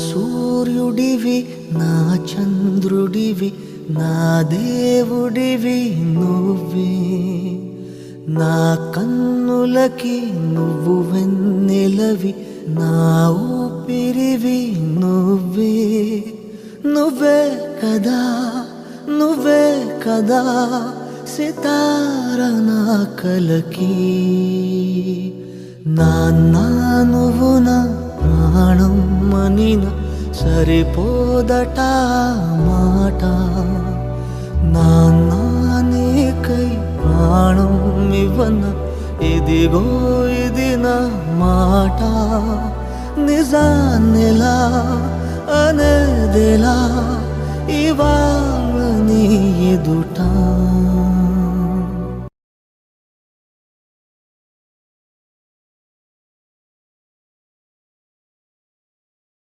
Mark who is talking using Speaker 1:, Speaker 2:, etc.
Speaker 1: సూర్యుడివి నా చంద్రుడివి నా దేవుడివి నువ్వే నా కన్నులకి నువ్వు వెన్నెలవి నా ఊపిరివి నువ్వే నువ్వే కదా నువ్వే కదా సితార నా కలకి నాన్న నువ్వు నా ప్రాణం మనిన సరిపోదట మాట నాన్న నీకై ప్రాణం ఇవ్వన ఇదిగో ఇది నా మాట నిజాన్నెలా అనేదెలా ఇవాళ నీ ఎదుట